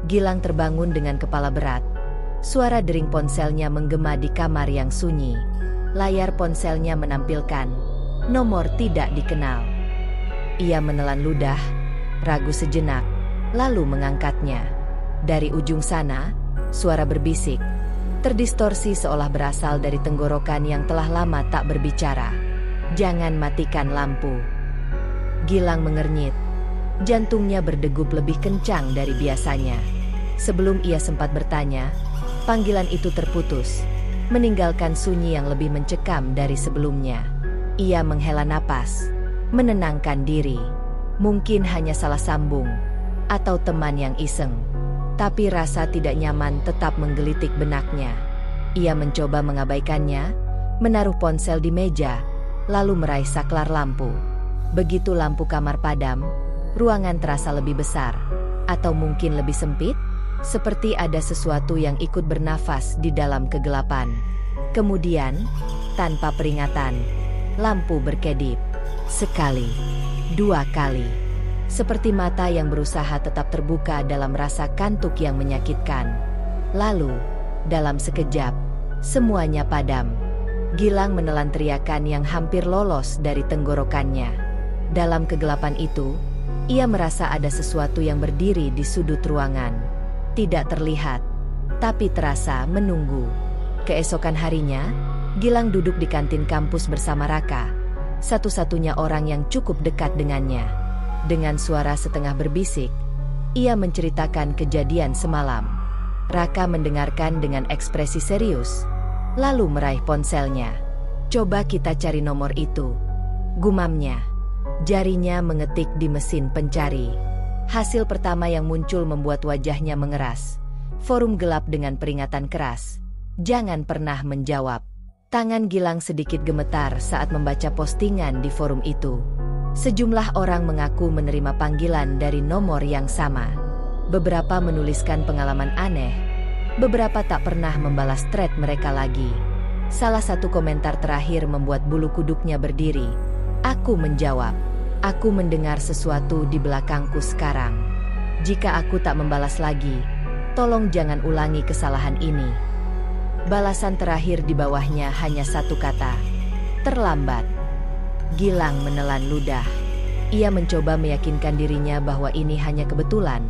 Gilang terbangun dengan kepala berat. Suara dering ponselnya menggema di kamar yang sunyi. Layar ponselnya menampilkan nomor tidak dikenal. Ia menelan ludah, ragu sejenak, lalu mengangkatnya. Dari ujung sana, suara berbisik, terdistorsi seolah berasal dari tenggorokan yang telah lama tak berbicara. "Jangan matikan lampu." Gilang mengernyit. Jantungnya berdegup lebih kencang dari biasanya. Sebelum ia sempat bertanya, panggilan itu terputus, meninggalkan sunyi yang lebih mencekam dari sebelumnya. Ia menghela napas, menenangkan diri. Mungkin hanya salah sambung, atau teman yang iseng. Tapi rasa tidak nyaman tetap menggelitik benaknya. Ia mencoba mengabaikannya, menaruh ponsel di meja, lalu meraih saklar lampu. Begitu lampu kamar padam, ruangan terasa lebih besar, atau mungkin lebih sempit, seperti ada sesuatu yang ikut bernafas di dalam kegelapan. Kemudian, tanpa peringatan, lampu berkedip. Sekali, dua kali. Seperti mata yang berusaha tetap terbuka dalam rasa kantuk yang menyakitkan. Lalu, dalam sekejap, semuanya padam. Gilang menelan teriakan yang hampir lolos dari tenggorokannya. Dalam kegelapan itu, ia merasa ada sesuatu yang berdiri di sudut ruangan. Tidak terlihat, tapi terasa menunggu. Keesokan harinya, Gilang duduk di kantin kampus bersama Raka, satu-satunya orang yang cukup dekat dengannya. Dengan suara setengah berbisik, ia menceritakan kejadian semalam. Raka mendengarkan dengan ekspresi serius, lalu meraih ponselnya. "Coba kita cari nomor itu," gumamnya. Jarinya mengetik di mesin pencari. Hasil pertama yang muncul membuat wajahnya mengeras. Forum gelap dengan peringatan keras. "Jangan pernah menjawab." Tangan Gilang sedikit gemetar saat membaca postingan di forum itu. Sejumlah orang mengaku menerima panggilan dari nomor yang sama. Beberapa menuliskan pengalaman aneh. Beberapa tak pernah membalas thread mereka lagi. Salah satu komentar terakhir membuat bulu kuduknya berdiri. "Aku menjawab. Aku mendengar sesuatu di belakangku sekarang. Jika aku tak membalas lagi, tolong jangan ulangi kesalahan ini." Balasan terakhir di bawahnya hanya satu kata, "Terlambat." Gilang menelan ludah. Ia mencoba meyakinkan dirinya bahwa ini hanya kebetulan.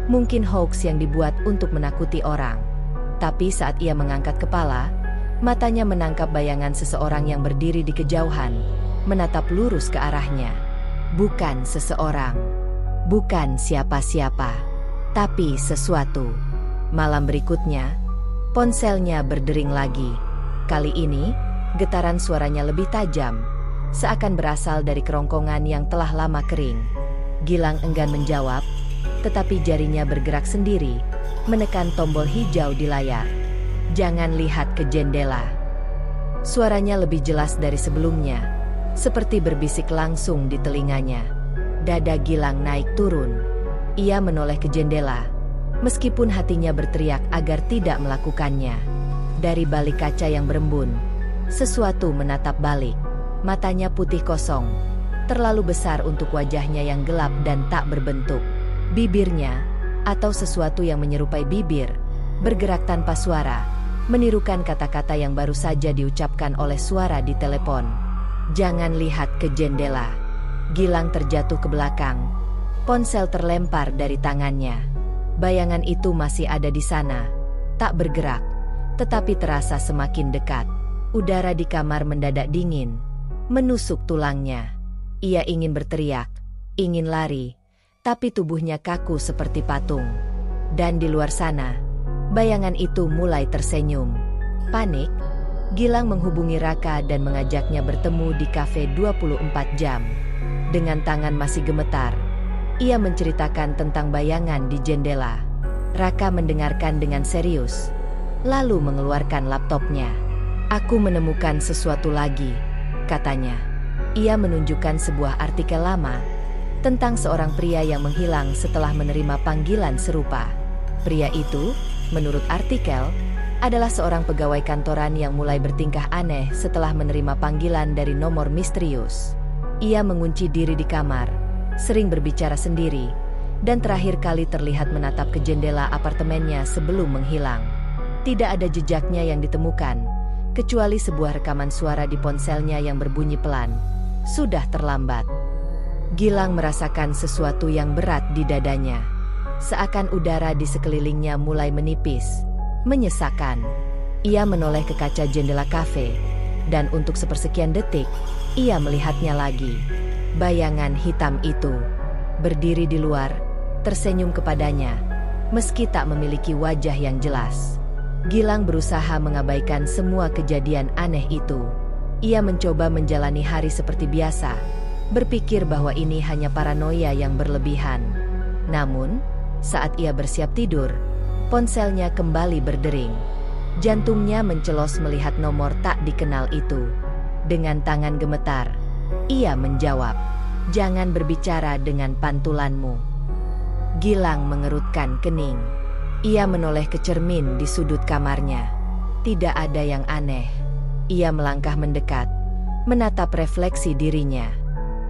Mungkin hoax yang dibuat untuk menakuti orang. Tapi saat ia mengangkat kepala, matanya menangkap bayangan seseorang yang berdiri di kejauhan, menatap lurus ke arahnya. Bukan seseorang, bukan siapa-siapa, tapi sesuatu. Malam berikutnya, ponselnya berdering lagi. Kali ini, getaran suaranya lebih tajam, seakan berasal dari kerongkongan yang telah lama kering. Gilang enggan menjawab, tetapi jarinya bergerak sendiri, menekan tombol hijau di layar. "Jangan lihat ke jendela." Suaranya lebih jelas dari sebelumnya, seperti berbisik langsung di telinganya. Dada Gilang naik turun. Ia menoleh ke jendela, meskipun hatinya berteriak agar tidak melakukannya. Dari balik kaca yang berembun, sesuatu menatap balik. Matanya putih kosong, terlalu besar untuk wajahnya yang gelap dan tak berbentuk. Bibirnya, atau sesuatu yang menyerupai bibir, bergerak tanpa suara, menirukan kata-kata yang baru saja diucapkan oleh suara di telepon. "Jangan lihat ke jendela." Gilang terjatuh ke belakang. Ponsel terlempar dari tangannya. Bayangan itu masih ada di sana, tak bergerak, tetapi terasa semakin dekat. Udara di kamar mendadak dingin, menusuk tulangnya. Ia ingin berteriak, ingin lari, tapi tubuhnya kaku seperti patung. Dan di luar sana, bayangan itu mulai tersenyum. Panik, Gilang menghubungi Raka dan mengajaknya bertemu di kafe 24 jam. Dengan tangan masih gemetar, ia menceritakan tentang bayangan di jendela. Raka mendengarkan dengan serius, lalu mengeluarkan laptopnya. "Aku menemukan sesuatu lagi," katanya. Ia menunjukkan sebuah artikel lama tentang seorang pria yang menghilang setelah menerima panggilan serupa. Pria itu, menurut artikel, adalah seorang pegawai kantoran yang mulai bertingkah aneh setelah menerima panggilan dari nomor misterius. Ia mengunci diri di kamar, sering berbicara sendiri, dan terakhir kali terlihat menatap ke jendela apartemennya sebelum menghilang. Tidak ada jejaknya yang ditemukan, kecuali sebuah rekaman suara di ponselnya yang berbunyi pelan. Sudah terlambat. Gilang merasakan sesuatu yang berat di dadanya. Seakan udara di sekelilingnya mulai menipis, menyesakan. Ia menoleh ke kaca jendela kafe, dan untuk sepersekian detik, ia melihatnya lagi. Bayangan hitam itu berdiri di luar, tersenyum kepadanya, meski tak memiliki wajah yang jelas. Gilang berusaha mengabaikan semua kejadian aneh itu. Ia mencoba menjalani hari seperti biasa, berpikir bahwa ini hanya paranoia yang berlebihan. Namun, saat ia bersiap tidur, ponselnya kembali berdering. Jantungnya mencelos melihat nomor tak dikenal itu. Dengan tangan gemetar, ia menjawab, "Jangan berbicara dengan pantulanmu." Gilang mengerutkan kening. Ia menoleh ke cermin di sudut kamarnya. Tidak ada yang aneh. Ia melangkah mendekat, menatap refleksi dirinya.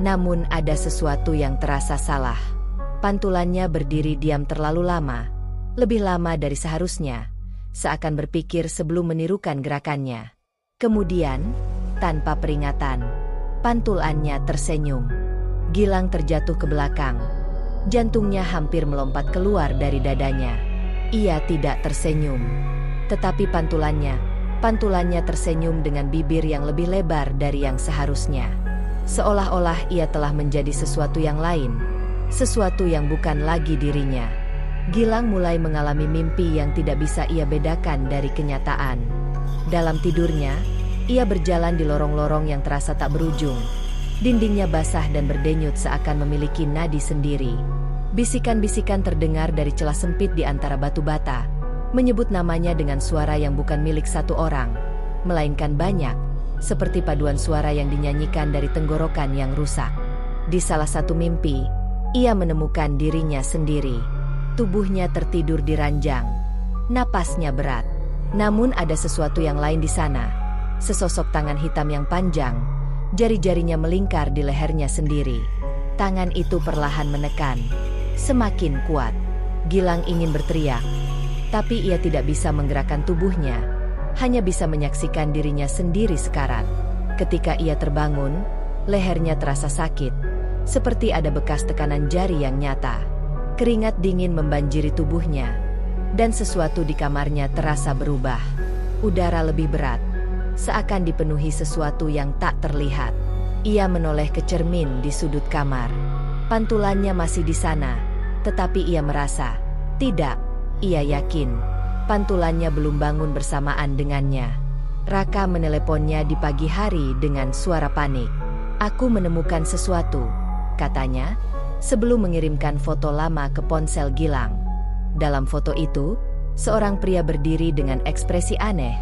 Namun ada sesuatu yang terasa salah. Pantulannya berdiri diam terlalu lama, lebih lama dari seharusnya, seakan berpikir sebelum menirukan gerakannya. Kemudian, tanpa peringatan, pantulannya tersenyum. Gilang terjatuh ke belakang. Jantungnya hampir melompat keluar dari dadanya. Ia tidak tersenyum, tetapi pantulannya tersenyum dengan bibir yang lebih lebar dari yang seharusnya. Seolah-olah ia telah menjadi sesuatu yang lain, sesuatu yang bukan lagi dirinya. Gilang mulai mengalami mimpi yang tidak bisa ia bedakan dari kenyataan. Dalam tidurnya, ia berjalan di lorong-lorong yang terasa tak berujung. Dindingnya basah dan berdenyut seakan memiliki nadi sendiri. Bisikan-bisikan terdengar dari celah sempit di antara batu bata, menyebut namanya dengan suara yang bukan milik satu orang, melainkan banyak, seperti paduan suara yang dinyanyikan dari tenggorokan yang rusak. Di salah satu mimpi, ia menemukan dirinya sendiri. Tubuhnya tertidur di ranjang. Napasnya berat. Namun ada sesuatu yang lain di sana. Sesosok tangan hitam yang panjang, jari-jarinya melingkar di lehernya sendiri. Tangan itu perlahan menekan. Semakin kuat. Gilang ingin berteriak, tapi ia tidak bisa menggerakkan tubuhnya. Hanya bisa menyaksikan dirinya sendiri sekarat. Ketika ia terbangun, lehernya terasa sakit, seperti ada bekas tekanan jari yang nyata. Keringat dingin membanjiri tubuhnya, dan sesuatu di kamarnya terasa berubah. Udara lebih berat, seakan dipenuhi sesuatu yang tak terlihat. Ia menoleh ke cermin di sudut kamar. Pantulannya masih di sana, tetapi ia merasa, tidak, ia yakin, pantulannya belum bangun bersamaan dengannya. Raka meneleponnya di pagi hari dengan suara panik. "Aku menemukan sesuatu," katanya, sebelum mengirimkan foto lama ke ponsel Gilang. Dalam foto itu, seorang pria berdiri dengan ekspresi aneh,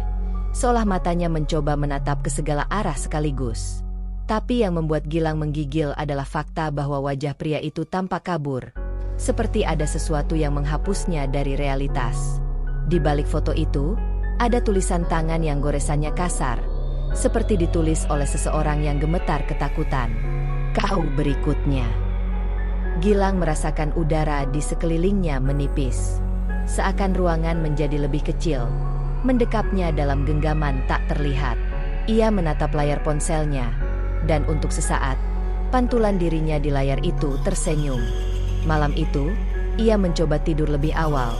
seolah matanya mencoba menatap ke segala arah sekaligus. Tapi yang membuat Gilang menggigil adalah fakta bahwa wajah pria itu tampak kabur, seperti ada sesuatu yang menghapusnya dari realitas. Di balik foto itu, ada tulisan tangan yang goresannya kasar, seperti ditulis oleh seseorang yang gemetar ketakutan. "Kau berikutnya." Gilang merasakan udara di sekelilingnya menipis. Seakan ruangan menjadi lebih kecil, mendekapnya dalam genggaman tak terlihat. Ia menatap layar ponselnya, dan untuk sesaat, pantulan dirinya di layar itu tersenyum. Malam itu, ia mencoba tidur lebih awal,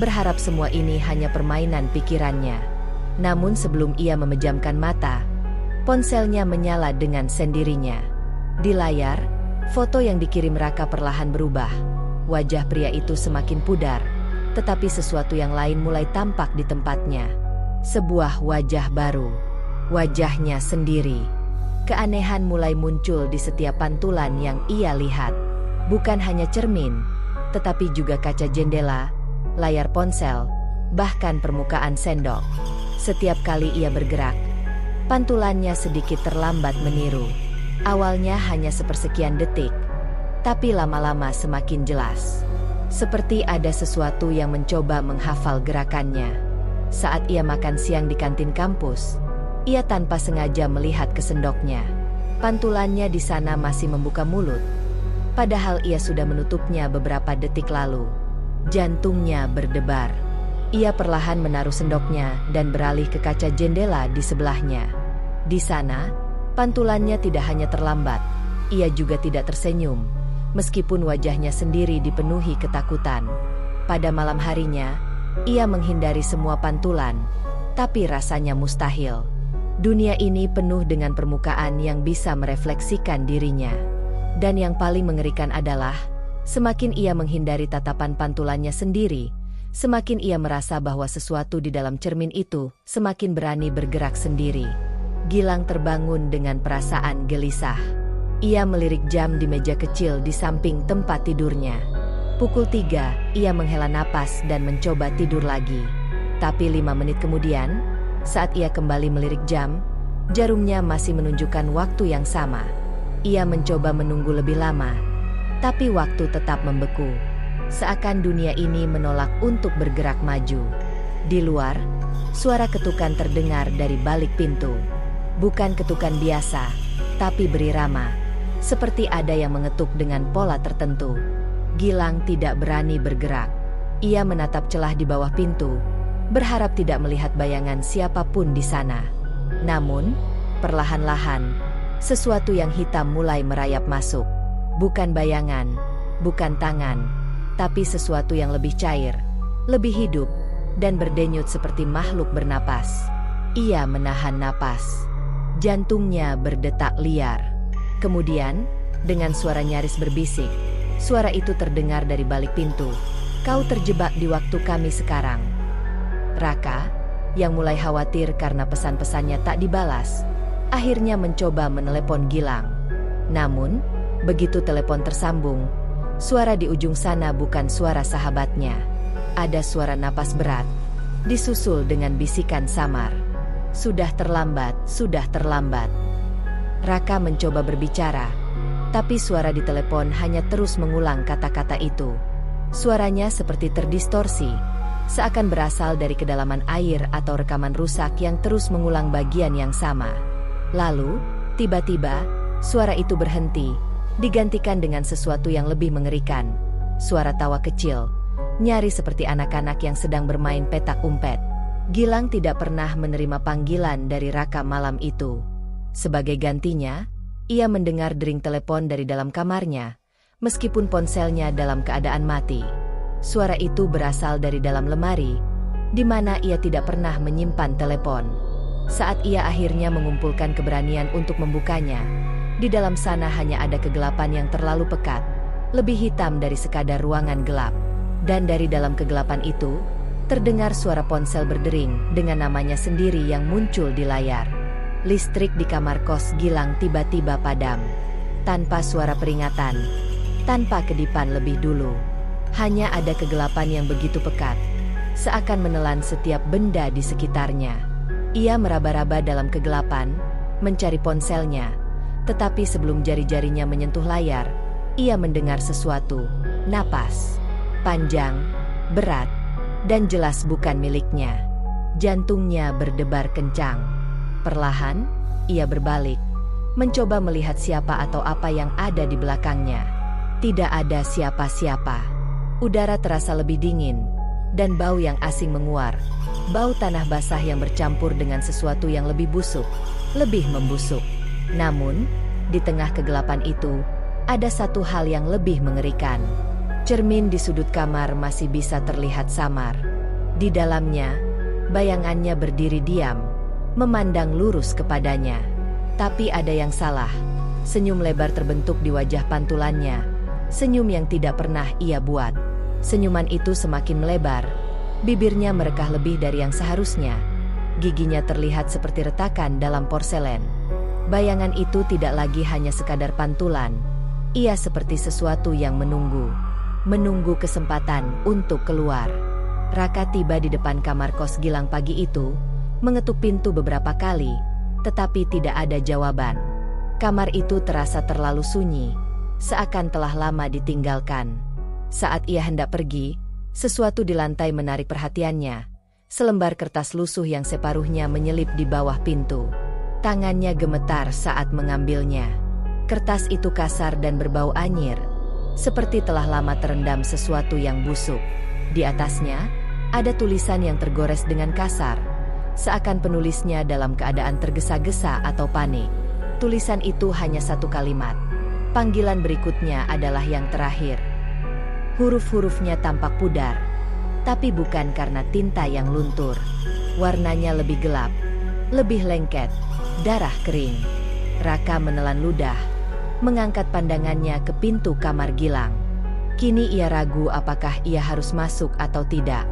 berharap semua ini hanya permainan pikirannya. Namun sebelum ia memejamkan mata, ponselnya menyala dengan sendirinya. Di layar, foto yang dikirim Raka perlahan berubah. Wajah pria itu semakin pudar, tetapi sesuatu yang lain mulai tampak di tempatnya. Sebuah wajah baru. Wajahnya sendiri. Keanehan mulai muncul di setiap pantulan yang ia lihat. Bukan hanya cermin, tetapi juga kaca jendela, layar ponsel, bahkan permukaan sendok. Setiap kali ia bergerak, pantulannya sedikit terlambat meniru. Awalnya hanya sepersekian detik, tapi lama-lama semakin jelas. Seperti ada sesuatu yang mencoba menghafal gerakannya. Saat ia makan siang di kantin kampus, ia tanpa sengaja melihat ke sendoknya. Pantulannya di sana masih membuka mulut, padahal ia sudah menutupnya beberapa detik lalu. Jantungnya berdebar. Ia perlahan menaruh sendoknya dan beralih ke kaca jendela di sebelahnya. Di sana, pantulannya tidak hanya terlambat, ia juga tidak tersenyum, meskipun wajahnya sendiri dipenuhi ketakutan. Pada malam harinya, ia menghindari semua pantulan, tapi rasanya mustahil. Dunia ini penuh dengan permukaan yang bisa merefleksikan dirinya. Dan yang paling mengerikan adalah, semakin ia menghindari tatapan pantulannya sendiri, semakin ia merasa bahwa sesuatu di dalam cermin itu semakin berani bergerak sendiri. Gilang terbangun dengan perasaan gelisah. Ia melirik jam di meja kecil di samping tempat tidurnya. Pukul 3, ia menghela napas dan mencoba tidur lagi. Tapi 5 menit kemudian, saat ia kembali melirik jam, jarumnya masih menunjukkan waktu yang sama. Ia mencoba menunggu lebih lama, tapi waktu tetap membeku. Seakan dunia ini menolak untuk bergerak maju. Di luar, suara ketukan terdengar dari balik pintu. Bukan ketukan biasa, tapi berirama. Seperti ada yang mengetuk dengan pola tertentu. Gilang tidak berani bergerak. Ia menatap celah di bawah pintu, berharap tidak melihat bayangan siapapun di sana. Namun, perlahan-lahan, sesuatu yang hitam mulai merayap masuk. Bukan bayangan, bukan tangan, tapi sesuatu yang lebih cair, lebih hidup, dan berdenyut seperti makhluk bernapas. Ia menahan napas. Jantungnya berdetak liar. Kemudian, dengan suara nyaris berbisik, suara itu terdengar dari balik pintu. "Kau terjebak di waktu kami sekarang." Raka, yang mulai khawatir karena pesan-pesannya tak dibalas, akhirnya mencoba menelepon Gilang. Namun, begitu telepon tersambung, suara di ujung sana bukan suara sahabatnya. Ada suara napas berat, disusul dengan bisikan samar. "Sudah terlambat, sudah terlambat." Raka mencoba berbicara, tapi suara di telepon hanya terus mengulang kata-kata itu. Suaranya seperti terdistorsi, seakan berasal dari kedalaman air atau rekaman rusak yang terus mengulang bagian yang sama. Lalu, tiba-tiba, suara itu berhenti, digantikan dengan sesuatu yang lebih mengerikan. Suara tawa kecil, nyaris seperti anak-anak yang sedang bermain petak umpet. Gilang tidak pernah menerima panggilan dari Raka malam itu. Sebagai gantinya, ia mendengar dering telepon dari dalam kamarnya, meskipun ponselnya dalam keadaan mati. Suara itu berasal dari dalam lemari, di mana ia tidak pernah menyimpan telepon. Saat ia akhirnya mengumpulkan keberanian untuk membukanya, di dalam sana hanya ada kegelapan yang terlalu pekat, lebih hitam dari sekadar ruangan gelap. Dan dari dalam kegelapan itu, terdengar suara ponsel berdering dengan namanya sendiri yang muncul di layar. Listrik di kamar kos Gilang tiba-tiba padam. Tanpa suara peringatan, tanpa kedipan lebih dulu. Hanya ada kegelapan yang begitu pekat, seakan menelan setiap benda di sekitarnya. Ia meraba-raba dalam kegelapan, mencari ponselnya, tetapi sebelum jari-jarinya menyentuh layar, ia mendengar sesuatu. Napas panjang, berat, dan jelas bukan miliknya. Jantungnya berdebar kencang. Perlahan, ia berbalik, mencoba melihat siapa atau apa yang ada di belakangnya. Tidak ada siapa-siapa. Udara terasa lebih dingin, dan bau yang asing menguar. Bau tanah basah yang bercampur dengan sesuatu yang lebih busuk, lebih membusuk. Namun, di tengah kegelapan itu, ada satu hal yang lebih mengerikan. Cermin di sudut kamar masih bisa terlihat samar. Di dalamnya, bayangannya berdiri diam, memandang lurus kepadanya. Tapi ada yang salah. Senyum lebar terbentuk di wajah pantulannya. Senyum yang tidak pernah ia buat. Senyuman itu semakin melebar. Bibirnya merekah lebih dari yang seharusnya. Giginya terlihat seperti retakan dalam porselen. Bayangan itu tidak lagi hanya sekadar pantulan. Ia seperti sesuatu yang menunggu kesempatan untuk keluar. Raka tiba di depan kamar kos Gilang pagi itu, mengetuk pintu beberapa kali, tetapi tidak ada jawaban. Kamar itu terasa terlalu sunyi, seakan telah lama ditinggalkan. Saat ia hendak pergi, sesuatu di lantai menarik perhatiannya. Selembar kertas lusuh yang separuhnya menyelip di bawah pintu. Tangannya gemetar saat mengambilnya. Kertas itu kasar dan berbau anyir, seperti telah lama terendam sesuatu yang busuk. Di atasnya, ada tulisan yang tergores dengan kasar, seakan penulisnya dalam keadaan tergesa-gesa atau panik. Tulisan itu hanya satu kalimat. Panggilan berikutnya adalah yang terakhir. Huruf-hurufnya tampak pudar, tapi bukan karena tinta yang luntur. Warnanya lebih gelap, lebih lengket, darah kering. Raka menelan ludah, mengangkat pandangannya ke pintu kamar Gilang. Kini ia ragu apakah ia harus masuk atau tidak.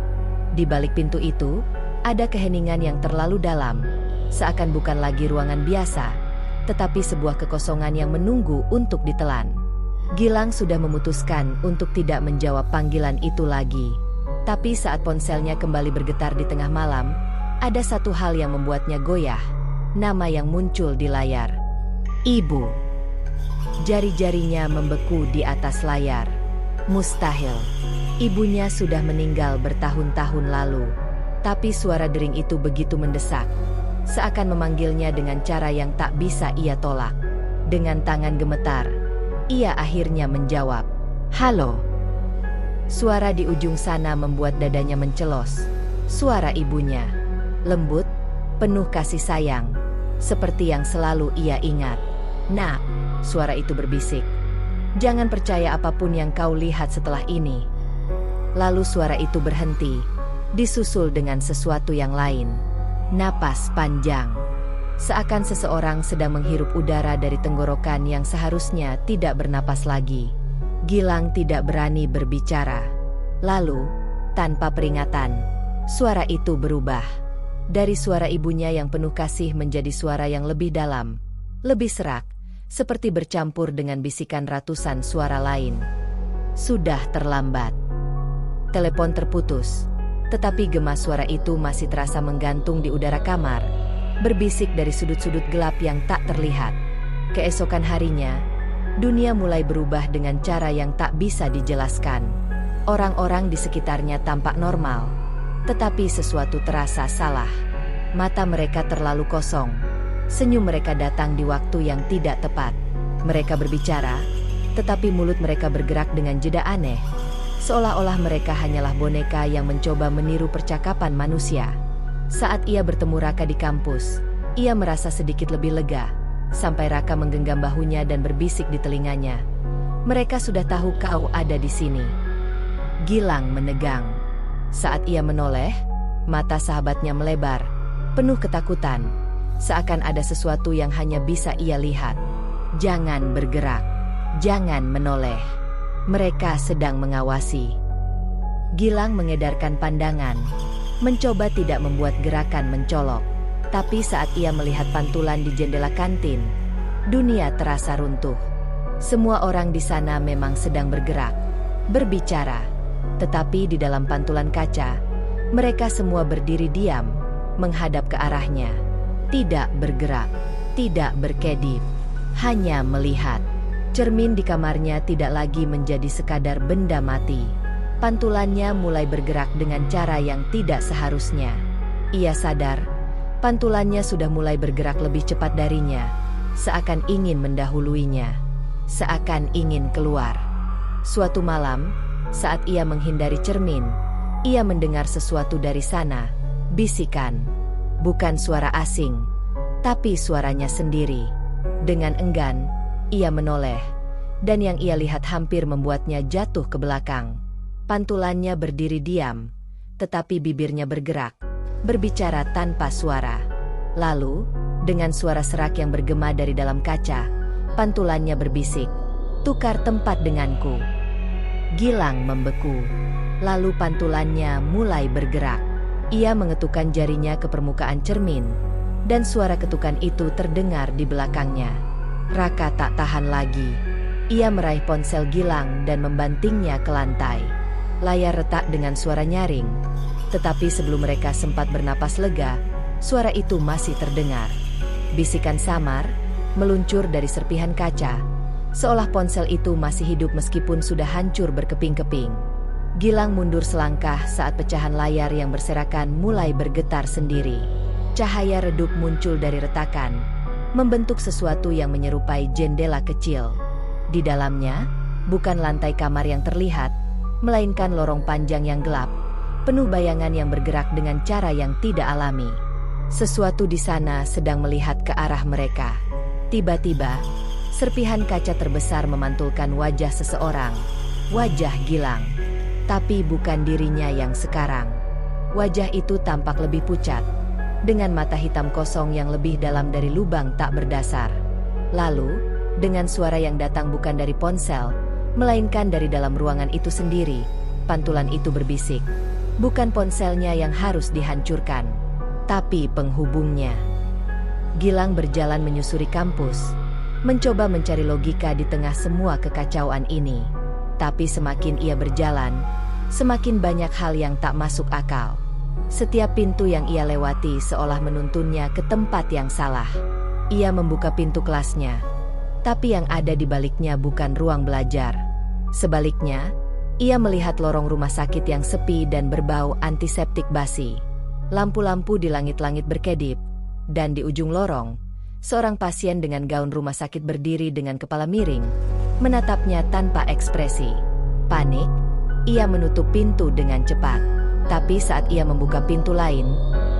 Di balik pintu itu, ada keheningan yang terlalu dalam, seakan bukan lagi ruangan biasa, tetapi sebuah kekosongan yang menunggu untuk ditelan. Gilang sudah memutuskan untuk tidak menjawab panggilan itu lagi. Tapi saat ponselnya kembali bergetar di tengah malam, ada satu hal yang membuatnya goyah. Nama yang muncul di layar. Ibu. Jari-jarinya membeku di atas layar. Mustahil. Ibunya sudah meninggal bertahun-tahun lalu. Tapi suara dering itu begitu mendesak, seakan memanggilnya dengan cara yang tak bisa ia tolak. Dengan tangan gemetar, ia akhirnya menjawab, "Halo." Suara di ujung sana membuat dadanya mencelos. Suara ibunya, lembut, penuh kasih sayang, seperti yang selalu ia ingat. "Nak," suara itu berbisik, "jangan percaya apapun yang kau lihat setelah ini." Lalu suara itu berhenti, disusul dengan sesuatu yang lain. Napas panjang. Seakan seseorang sedang menghirup udara dari tenggorokan yang seharusnya tidak bernapas lagi. Gilang tidak berani berbicara. Lalu, tanpa peringatan, suara itu berubah. Dari suara ibunya yang penuh kasih menjadi suara yang lebih dalam, lebih serak, seperti bercampur dengan bisikan ratusan suara lain. Sudah terlambat. Telepon terputus, tetapi gema suara itu masih terasa menggantung di udara kamar, berbisik dari sudut-sudut gelap yang tak terlihat. Keesokan harinya, dunia mulai berubah dengan cara yang tak bisa dijelaskan. Orang-orang di sekitarnya tampak normal, tetapi sesuatu terasa salah. Mata mereka terlalu kosong. Senyum mereka datang di waktu yang tidak tepat. Mereka berbicara, tetapi mulut mereka bergerak dengan jeda aneh. Seolah-olah mereka hanyalah boneka yang mencoba meniru percakapan manusia. Saat ia bertemu Raka di kampus, ia merasa sedikit lebih lega, sampai Raka menggenggam bahunya dan berbisik di telinganya, "Mereka sudah tahu kau ada di sini." Gilang menegang. Saat ia menoleh, mata sahabatnya melebar, penuh ketakutan, seakan ada sesuatu yang hanya bisa ia lihat. "Jangan bergerak, jangan menoleh. Mereka sedang mengawasi." Gilang mengedarkan pandangan, mencoba tidak membuat gerakan mencolok. Tapi saat ia melihat pantulan di jendela kantin, dunia terasa runtuh. Semua orang di sana memang sedang bergerak, berbicara. Tetapi di dalam pantulan kaca, mereka semua berdiri diam, menghadap ke arahnya. Tidak bergerak, tidak berkedip, hanya melihat. Cermin di kamarnya tidak lagi menjadi sekadar benda mati. Pantulannya mulai bergerak dengan cara yang tidak seharusnya. Ia sadar, pantulannya sudah mulai bergerak lebih cepat darinya, seakan ingin mendahuluinya, seakan ingin keluar. Suatu malam, saat ia menghindari cermin, ia mendengar sesuatu dari sana, bisikan. Bukan suara asing, tapi suaranya sendiri. Dengan enggan, ia menoleh, dan yang ia lihat hampir membuatnya jatuh ke belakang. Pantulannya berdiri diam, tetapi bibirnya bergerak, berbicara tanpa suara. Lalu, dengan suara serak yang bergema dari dalam kaca, pantulannya berbisik, "Tukar tempat denganku." Gilang membeku. Lalu pantulannya mulai bergerak. Ia mengetukkan jarinya ke permukaan cermin, dan suara ketukan itu terdengar di belakangnya. Raka tak tahan lagi. Ia meraih ponsel Gilang dan membantingnya ke lantai. Layar retak dengan suara nyaring. Tetapi sebelum mereka sempat bernapas lega, suara itu masih terdengar. Bisikan samar meluncur dari serpihan kaca, seolah ponsel itu masih hidup meskipun sudah hancur berkeping-keping. Gilang mundur selangkah saat pecahan layar yang berserakan mulai bergetar sendiri. Cahaya redup muncul dari retakan, membentuk sesuatu yang menyerupai jendela kecil. Di dalamnya, Bukan lantai kamar yang terlihat, melainkan lorong panjang yang gelap, penuh bayangan yang bergerak dengan cara yang tidak alami. Sesuatu di sana sedang melihat ke arah mereka. Tiba-tiba, serpihan kaca terbesar memantulkan wajah seseorang. Wajah Gilang. Tapi bukan dirinya yang sekarang. Wajah itu tampak lebih pucat, dengan mata hitam kosong yang lebih dalam dari lubang tak berdasar. Lalu, dengan suara yang datang bukan dari ponsel, melainkan dari dalam ruangan itu sendiri, pantulan itu berbisik. Bukan ponselnya yang harus dihancurkan, tapi penghubungnya. Gilang berjalan menyusuri kampus, mencoba mencari logika di tengah semua kekacauan ini. Tapi semakin ia berjalan, semakin banyak hal yang tak masuk akal. Setiap pintu yang ia lewati seolah menuntunnya ke tempat yang salah. Ia membuka pintu kelasnya, tapi yang ada di baliknya bukan ruang belajar. Sebaliknya, ia melihat lorong rumah sakit yang sepi dan berbau antiseptik basi. Lampu-lampu di langit-langit berkedip, dan di ujung lorong, seorang pasien dengan gaun rumah sakit berdiri dengan kepala miring, menatapnya tanpa ekspresi. Panik, ia menutup pintu dengan cepat. Tapi saat ia membuka pintu lain,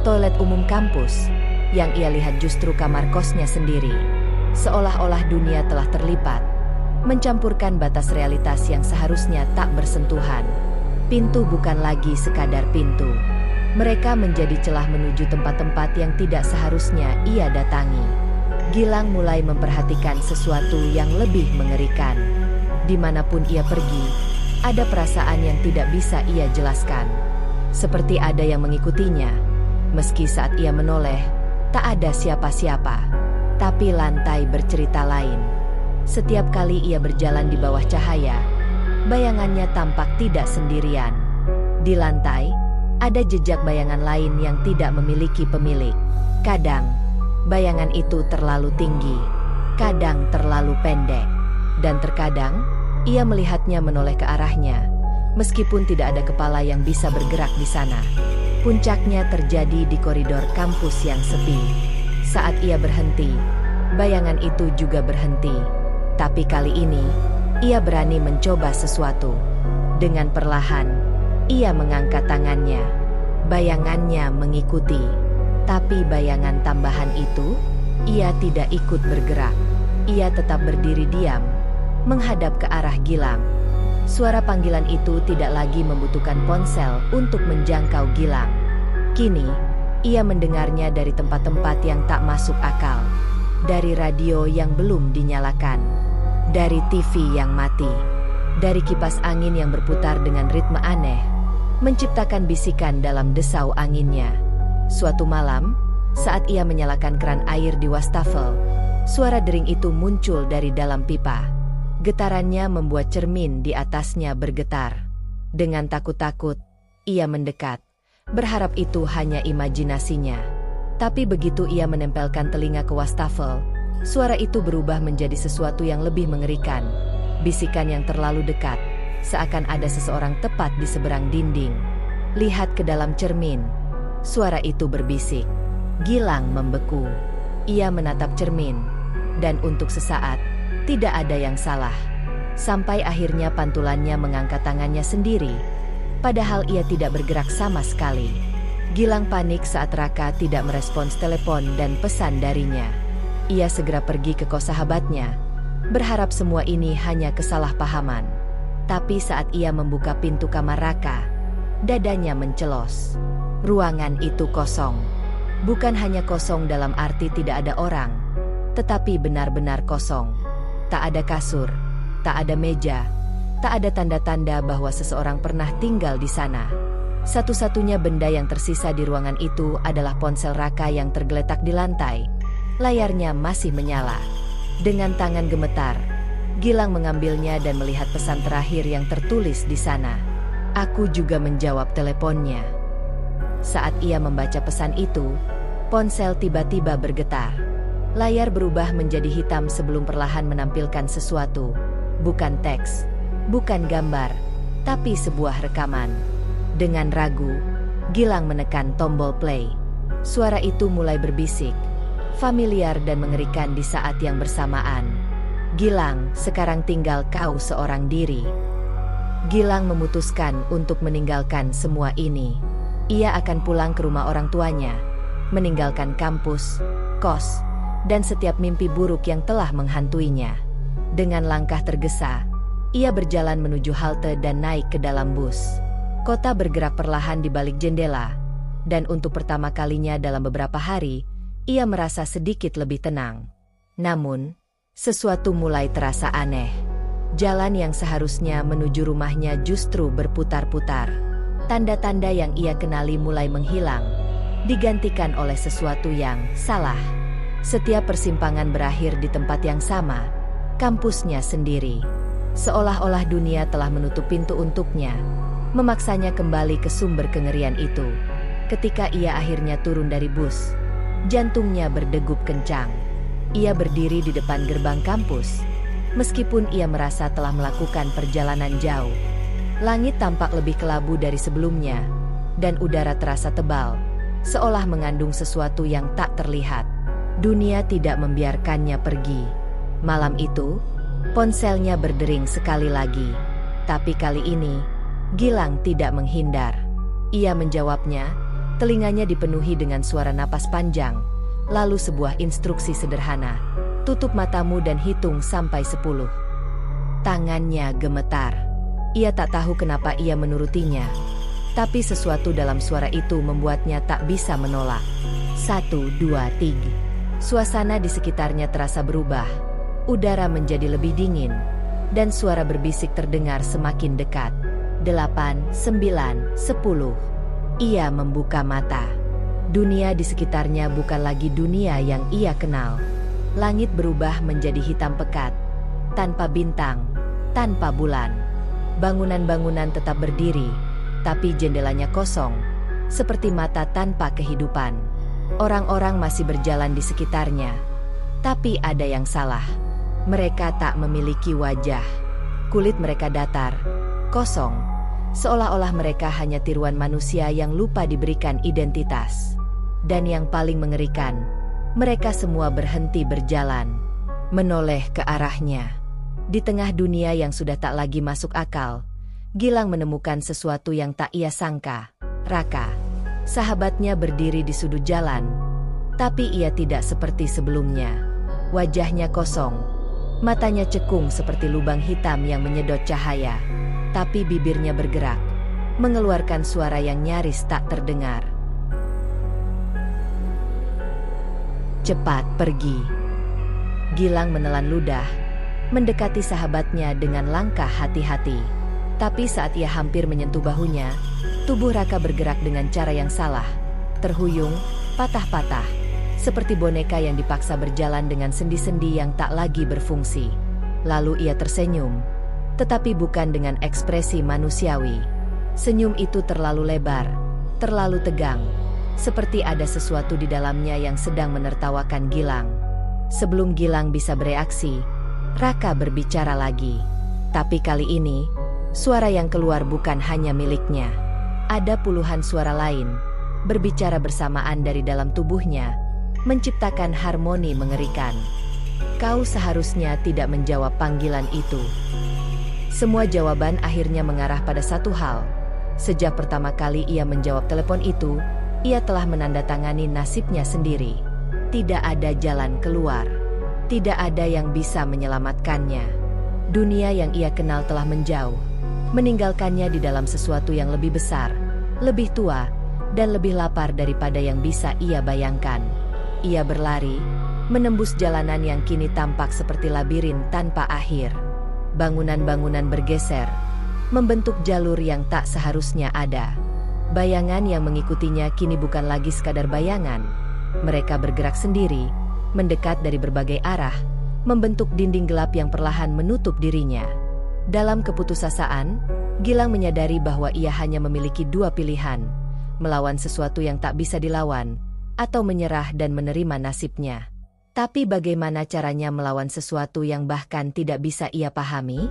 toilet umum kampus, yang ia lihat justru kamar kosnya sendiri. Seolah-olah dunia telah terlipat, mencampurkan batas realitas yang seharusnya tak bersentuhan. Pintu bukan lagi sekadar pintu. Mereka menjadi celah menuju tempat-tempat yang tidak seharusnya ia datangi. Gilang mulai memperhatikan sesuatu yang lebih mengerikan. Dimanapun ia pergi, ada perasaan yang tidak bisa ia jelaskan. Seperti ada yang mengikutinya. Meski saat ia menoleh, tak ada siapa-siapa. Tapi lantai bercerita lain. Setiap kali ia berjalan di bawah cahaya, bayangannya tampak tidak sendirian. Di lantai, ada jejak bayangan lain yang tidak memiliki pemilik. Kadang, bayangan itu terlalu tinggi, kadang terlalu pendek, dan terkadang ia melihatnya menoleh ke arahnya, meskipun tidak ada kepala yang bisa bergerak di sana. Puncaknya terjadi di koridor kampus yang sepi. Saat ia berhenti, bayangan itu juga berhenti. Tapi kali ini, ia berani mencoba sesuatu. Dengan perlahan, ia mengangkat tangannya. Bayangannya mengikuti. Tapi bayangan tambahan itu, ia tidak ikut bergerak. Ia tetap berdiri diam, menghadap ke arah Gilang. Suara panggilan itu tidak lagi membutuhkan ponsel untuk menjangkau Gilang. Kini, ia mendengarnya dari tempat-tempat yang tak masuk akal. Dari radio yang belum dinyalakan. Dari TV yang mati. Dari kipas angin yang berputar dengan ritme aneh, menciptakan bisikan dalam desau anginnya. Suatu malam, saat ia menyalakan keran air di wastafel, suara dering itu muncul dari dalam pipa. Getarannya membuat cermin di atasnya bergetar. Dengan takut-takut, ia mendekat, berharap itu hanya imajinasinya. Tapi begitu ia menempelkan telinga ke wastafel, suara itu berubah menjadi sesuatu yang lebih mengerikan. Bisikan yang terlalu dekat, seakan ada seseorang tepat di seberang dinding. Lihat ke dalam cermin. Suara itu berbisik. Gilang membeku. Ia menatap cermin, dan untuk sesaat, tidak ada yang salah. Sampai akhirnya pantulannya mengangkat tangannya sendiri, padahal ia tidak bergerak sama sekali. Gilang panik saat Raka tidak merespons telepon dan pesan darinya. Ia segera pergi ke kos sahabatnya, berharap semua ini hanya kesalahpahaman. Tapi saat ia membuka pintu kamar Raka, dadanya mencelos. Ruangan itu kosong. Bukan hanya kosong dalam arti tidak ada orang, tetapi benar-benar kosong. Tak ada kasur, tak ada meja, tak ada tanda-tanda bahwa seseorang pernah tinggal di sana. Satu-satunya benda yang tersisa di ruangan itu adalah ponsel Raka yang tergeletak di lantai. Layarnya masih menyala. Dengan tangan gemetar, Gilang mengambilnya dan melihat pesan terakhir yang tertulis di sana. Aku juga menjawab teleponnya. Saat ia membaca pesan itu, ponsel tiba-tiba bergetar. Layar berubah menjadi hitam sebelum perlahan menampilkan sesuatu. Bukan teks, bukan gambar, tapi sebuah rekaman. Dengan ragu, Gilang menekan tombol play. Suara itu mulai berbisik, familiar dan mengerikan di saat yang bersamaan. Gilang, sekarang tinggal kau seorang diri. Gilang memutuskan untuk meninggalkan semua ini. Ia akan pulang ke rumah orang tuanya, meninggalkan kampus, kos, dan setiap mimpi buruk yang telah menghantuinya. Dengan langkah tergesa, ia berjalan menuju halte dan naik ke dalam bus. Kota bergerak perlahan di balik jendela, dan untuk pertama kalinya dalam beberapa hari, ia merasa sedikit lebih tenang. Namun, sesuatu mulai terasa aneh. Jalan yang seharusnya menuju rumahnya justru berputar-putar. Tanda-tanda yang ia kenali mulai menghilang, digantikan oleh sesuatu yang salah. Setiap persimpangan berakhir di tempat yang sama, kampusnya sendiri. Seolah-olah dunia telah menutup pintu untuknya, memaksanya kembali ke sumber kengerian itu. Ketika ia akhirnya turun dari bus, jantungnya berdegup kencang. Ia berdiri di depan gerbang kampus. Meskipun ia merasa telah melakukan perjalanan jauh, langit tampak lebih kelabu dari sebelumnya, dan udara terasa tebal, seolah mengandung sesuatu yang tak terlihat. Dunia tidak membiarkannya pergi. Malam itu, ponselnya berdering sekali lagi. Tapi kali ini, Gilang tidak menghindar. Ia menjawabnya, telinganya dipenuhi dengan suara napas panjang, lalu sebuah instruksi sederhana. Tutup matamu dan hitung sampai 10. Tangannya gemetar. Ia tak tahu kenapa ia menurutinya. Tapi sesuatu dalam suara itu membuatnya tak bisa menolak. 1, 2, 3. Suasana di sekitarnya terasa berubah. Udara menjadi lebih dingin. Dan suara berbisik terdengar semakin dekat. 8, 9, 10. Ia membuka mata. Dunia di sekitarnya bukan lagi dunia yang ia kenal. Langit berubah menjadi hitam pekat, tanpa bintang, tanpa bulan. Bangunan-bangunan tetap berdiri, tapi jendelanya kosong, seperti mata tanpa kehidupan. Orang-orang masih berjalan di sekitarnya, tapi ada yang salah. Mereka tak memiliki wajah. Kulit mereka datar, kosong, seolah-olah mereka hanya tiruan manusia yang lupa diberikan identitas. Dan yang paling mengerikan, mereka semua berhenti berjalan, menoleh ke arahnya. Di tengah dunia yang sudah tak lagi masuk akal, Gilang menemukan sesuatu yang tak ia sangka. Raka, sahabatnya, berdiri di sudut jalan, tapi ia tidak seperti sebelumnya. Wajahnya kosong, matanya cekung seperti lubang hitam yang menyedot cahaya, tapi bibirnya bergerak, mengeluarkan suara yang nyaris tak terdengar. Cepat pergi. Gilang menelan ludah, mendekati sahabatnya dengan langkah hati-hati. Tapi saat ia hampir menyentuh bahunya, tubuh Raka bergerak dengan cara yang salah. Terhuyung, patah-patah, seperti boneka yang dipaksa berjalan dengan sendi-sendi yang tak lagi berfungsi. Lalu ia tersenyum, tetapi bukan dengan ekspresi manusiawi. Senyum itu terlalu lebar, terlalu tegang, seperti ada sesuatu di dalamnya yang sedang menertawakan Gilang. Sebelum Gilang bisa bereaksi, Raka berbicara lagi. Tapi kali ini, suara yang keluar bukan hanya miliknya. Ada puluhan suara lain, berbicara bersamaan dari dalam tubuhnya, menciptakan harmoni mengerikan. Kau seharusnya tidak menjawab panggilan itu. Semua jawaban akhirnya mengarah pada satu hal. Sejak pertama kali ia menjawab telepon itu, ia telah menandatangani nasibnya sendiri. Tidak ada jalan keluar. Tidak ada yang bisa menyelamatkannya. Dunia yang ia kenal telah menjauh, meninggalkannya di dalam sesuatu yang lebih besar, lebih tua, dan lebih lapar daripada yang bisa ia bayangkan. Ia berlari, menembus jalanan yang kini tampak seperti labirin tanpa akhir. Bangunan-bangunan bergeser, membentuk jalur yang tak seharusnya ada. Bayangan yang mengikutinya kini bukan lagi sekadar bayangan. Mereka bergerak sendiri, mendekat dari berbagai arah, membentuk dinding gelap yang perlahan menutup dirinya. Dalam keputusasaan, Gilang menyadari bahwa ia hanya memiliki dua pilihan: melawan sesuatu yang tak bisa dilawan, atau menyerah dan menerima nasibnya. Tapi bagaimana caranya melawan sesuatu yang bahkan tidak bisa ia pahami?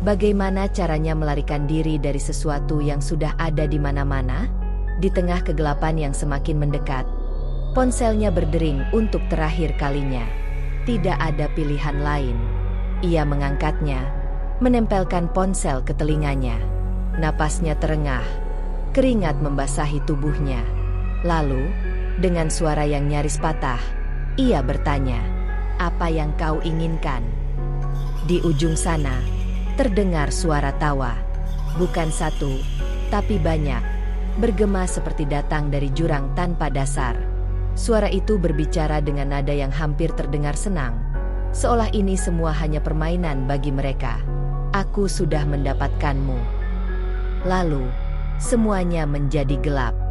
Bagaimana caranya melarikan diri dari sesuatu yang sudah ada di mana-mana? Di tengah kegelapan yang semakin mendekat, ponselnya berdering untuk terakhir kalinya. Tidak ada pilihan lain. Ia mengangkatnya, menempelkan ponsel ke telinganya. Napasnya terengah, keringat membasahi tubuhnya. Lalu, dengan suara yang nyaris patah, ia bertanya, "Apa yang kau inginkan?" Di ujung sana, terdengar suara tawa. Bukan satu, tapi banyak, bergema seperti datang dari jurang tanpa dasar. Suara itu berbicara dengan nada yang hampir terdengar senang, seolah ini semua hanya permainan bagi mereka. "Aku sudah mendapatkanmu." Lalu, semuanya menjadi gelap.